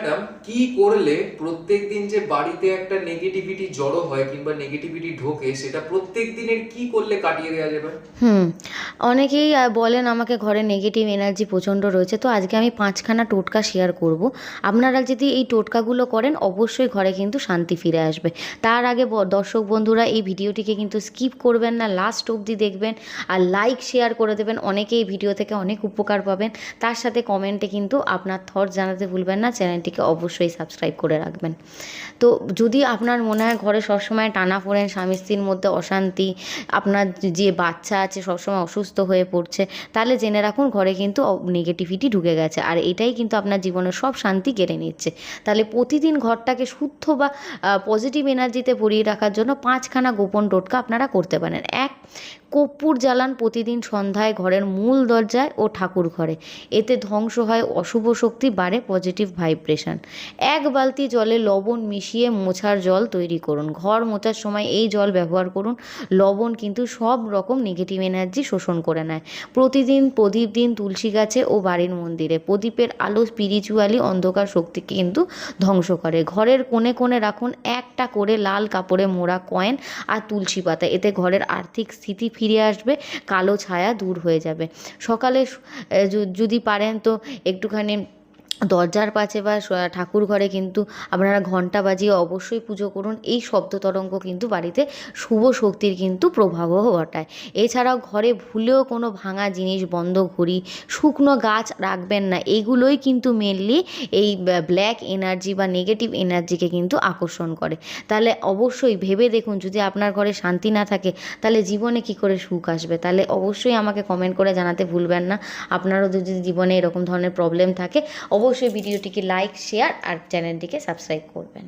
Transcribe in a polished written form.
Madam কি করলে প্রত্যেকদিন যে বাড়িতে একটা নেগেটিভিটি জড়ো হয় কিংবা নেগেটিভিটি ঢোকে সেটা প্রত্যেক দিনের কি করলে কাটিয়ে দেওয়া যাবে? হুম, অনেকেই বলেন আমাকে ঘরে নেগেটিভ এনার্জি প্রচণ্ড রয়েছে। তো আজকে আমি ৫ খানা টোটকা শেয়ার করব। আপনারা যদি এই টোটকাগুলো করেন অবশ্যই ঘরে কিন্তু শান্তি ফিরে আসবে। তার আগে দর্শক বন্ধুরা এই ভিডিওটিকে কিন্তু স্কিপ করবেন না, লাস্ট অবধি দেখবেন আর লাইক শেয়ার করে দেবেন। অনেকে এই ভিডিও থেকে অনেক উপকার পাবেন। তার সাথে কমেন্টে কিন্তু আপনার থটস জানাতে ভুলবেন না। চ্যানেলটিকে অবশ্যই সাবস্ক্রাইব করে রাখবেন। তো যদি আপনার মনে হয় ঘরে সবসময় টানাপোড়েন, স্বামী স্ত্রীর মধ্যে অশান্তি, আপনার যে বাচ্চা আছে সবসময় অসুস্থ হয়ে পড়ছে, তাহলে জেনে রাখুন ঘরে কিন্তু নেগেটিভিটি ঢুকে গেছে আর এটাই কিন্তু আপনার জীবনের সব শান্তি কেড়ে নিচ্ছে। তাহলে প্রতিদিন ঘরটাকে শুদ্ধ বা পজিটিভ এনার্জিতে ভরিয়ে রাখার জন্য ৫ খানা গোপন টোটকা আপনারা করতে পারেন। ১, কর্পূর জ্বালান প্রতিদিন সন্ধ্যায় ঘরের মূল দরজায় ও ঠাকুর ঘরে। এতে ধ্বংস হয় অশুভ শক্তি, বাড়ে পজিটিভ ভাইব্রেশন। ১ বালতি জলে লবণ মিশিয়ে মোছার জল তৈরি করুন। ঘর মোছার সময় এই জল ব্যবহার করুন। লবণ কিন্তু সব রকম নেগেটিভ এনার্জি শোষণ করে নেয়। প্রতিদিন প্রদীপ দিন তুলসী গাছে ও বাড়ির মন্দিরে। প্রদীপের আলো স্পিরিচুয়ালি অন্ধকার শক্তিকে কিন্তু ধ্বংস করে। ঘরের কোণে কোণে রাখুন একটা করে লাল কাপড়ে মোড়া কয়েন আর তুলসী পাতা। এতে ঘরের আর্থিক স্থিতি ফিরে আসবে, কালো ছায়া দূর হয়ে যাবে। সকালে যদি পারেন তো একটুখানি দরজার পাশে বা ঠাকুর ঘরে কিন্তু আপনারা ঘণ্টা বাজিয়ে অবশ্যই পুজো করুন। এই শব্দ তরঙ্গ কিন্তু বাড়িতে শুভ শক্তির কিন্তু প্রভাবও ঘটায়। এছাড়াও ঘরে ভুলেও কোনো ভাঙা জিনিস, বন্ধ ঘড়ি, শুকনো গাছ রাখবেন না। এগুলোই কিন্তু মেনলি এই ব্ল্যাক এনার্জি বা নেগেটিভ এনার্জিকে কিন্তু আকর্ষণ করে। তাহলে অবশ্যই ভেবে দেখুন, যদি আপনার ঘরে শান্তি না থাকে তাহলে জীবনে কী করে সুখ আসবে। তাহলে অবশ্যই আমাকে কমেন্ট করে জানাতে ভুলবেন না আপনারও যদি জীবনে এরকম ধরনের প্রবলেম থাকে। অবশ্যই ভিডিওটিকে লাইক, শেয়ার আর চ্যানেলটিকে সাবস্ক্রাইব করবেন।